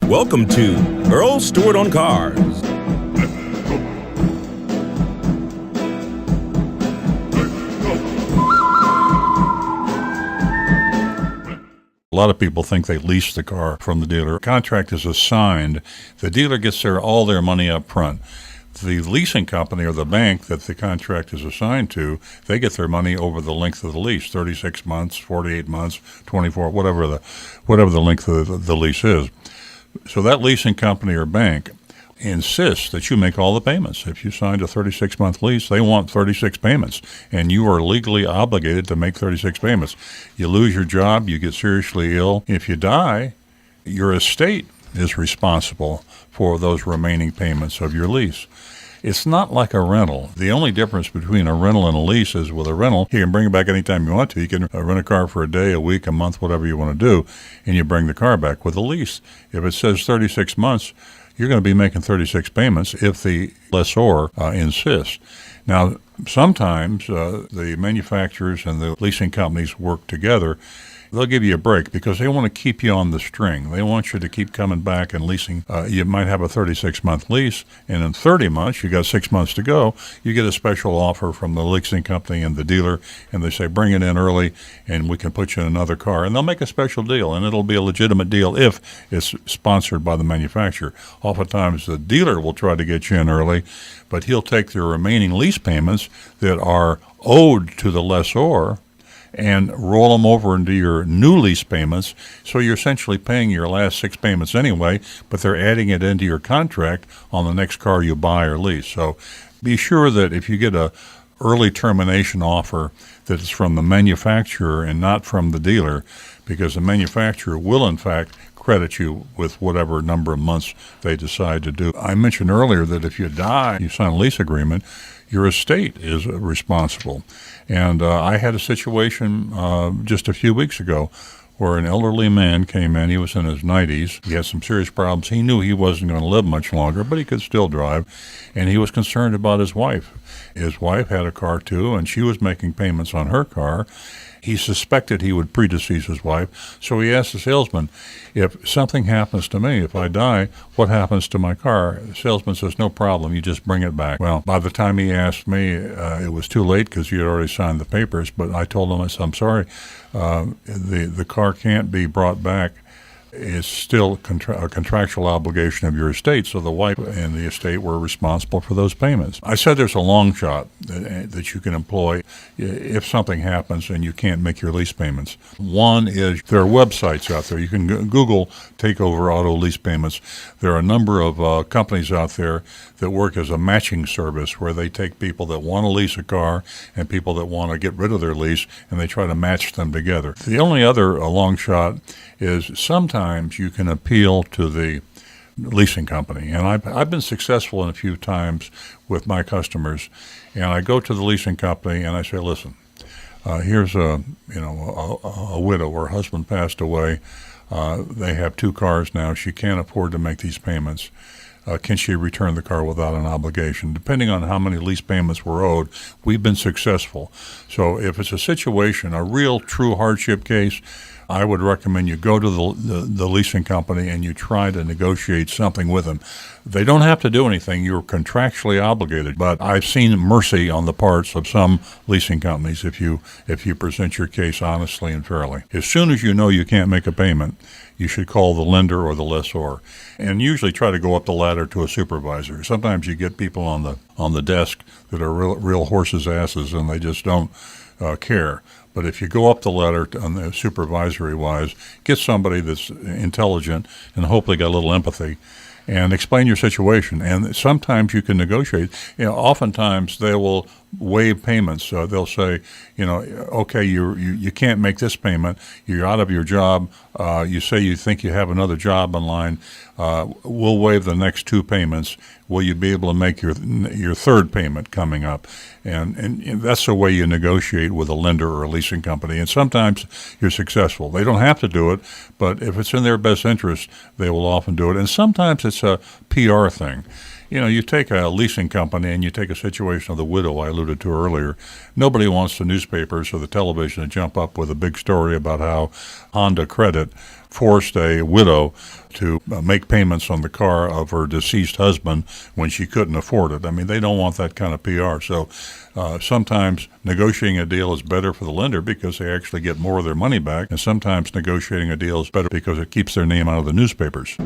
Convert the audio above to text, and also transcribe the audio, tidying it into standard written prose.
Welcome to Earl Stewart on Cars. A lot of people think they lease the car from the dealer. The contract is assigned. The dealer gets all their money up front. The leasing company or the bank that the contract is assigned to, they get their money over the length of the lease, 36 months, 48 months, 24, whatever the length of the lease is. So that leasing company or bank insists that you make all the payments. If you signed a 36-month lease, they want 36 payments, and you are legally obligated to make 36 payments. You lose your job, you get seriously ill. If you die, your estate is responsible for those remaining payments of your lease. It's not like a rental. The only difference between a rental and a lease is with a rental, you can bring it back anytime you want to. You can rent a car for a day, a week, a month, whatever you want to do, and you bring the car back. With a lease, if it says 36 months, you're going to be making 36 payments if the lessor insists. Now, sometimes the manufacturers and the leasing companies work together. They'll give you a break because they want to keep you on the string. They want you to keep coming back and leasing. You might have a 36-month lease, and in 30 months, you got 6 months to go, you get a special offer from the leasing company and the dealer, and they say, bring it in early, and we can put you in another car. And they'll make a special deal, and it'll be a legitimate deal if it's sponsored by the manufacturer. Oftentimes, the dealer will try to get you in early, but he'll take the remaining lease payments that are owed to the lessor and roll them over into your new lease payments. So you're essentially paying your last 6 payments anyway, but they're adding it into your contract on the next car you buy or lease. So be sure that if you get a early termination offer that is from the manufacturer and not from the dealer, because the manufacturer will in fact credit you with whatever number of months they decide to do. I mentioned earlier that if you die, you sign a lease agreement, your estate is responsible. And I had a situation just a few weeks ago where an elderly man came in. He was in his 90s. He had some serious problems. He knew he wasn't going to live much longer, but he could still drive. And he was concerned about his wife. His wife had a car too, and she was making payments on her car. He suspected he would predecease his wife, so he asked the salesman, if something happens to me, if I die, what happens to my car? The salesman says, no problem, you just bring it back. Well, by the time he asked me, it was too late because he had already signed the papers, but I told him, I said, I'm sorry, the car can't be brought back. It's still a contractual obligation of your estate, so the wife and the estate were responsible for those payments. I said there's a long shot that you can employ if something happens and you can't make your lease payments. One is there are websites out there. You can Google takeover auto lease payments. There are a number of companies out there that work as a matching service where they take people that want to lease a car and people that want to get rid of their lease, and they try to match them together. The only other long shot is sometimes you can appeal to the leasing company. And I've been successful in a few times with my customers. And I go to the leasing company and I say, listen, here's a widow. Her husband passed away. They have 2 cars now. She can't afford to make these payments. Can she return the car without an obligation? Depending on how many lease payments were owed, we've been successful. So if it's a situation, a real true hardship case, I would recommend you go to the leasing company and you try to negotiate something with them. They don't have to do anything. You're contractually obligated. But I've seen mercy on the parts of some leasing companies if you present your case honestly and fairly. As soon as you know you can't make a payment, you should call the lender or the lessor, and usually try to go up the ladder to a supervisor. Sometimes you get people on the desk that are real horses' asses, and they just don't care. But if you go up the ladder on the supervisory-wise, get somebody that's intelligent and hopefully got a little empathy, and explain your situation. And sometimes you can negotiate. Oftentimes they will waive payments. They'll say, okay, you can't make this payment. You're out of your job. You say you think you have another job in line. We'll waive the next 2 payments. Will you be able to make your 3rd payment coming up? And that's the way you negotiate with a lender or a leasing company. And sometimes you're successful. They don't have to do it, but if it's in their best interest, they will often do it. And sometimes it's it's a PR thing. You know, you take a leasing company and you take a situation of the widow I alluded to earlier. Nobody wants the newspapers or the television to jump up with a big story about how Honda Credit forced a widow to make payments on the car of her deceased husband when she couldn't afford it. I mean, they don't want that kind of PR. So sometimes negotiating a deal is better for the lender because they actually get more of their money back, and sometimes negotiating a deal is better because it keeps their name out of the newspapers.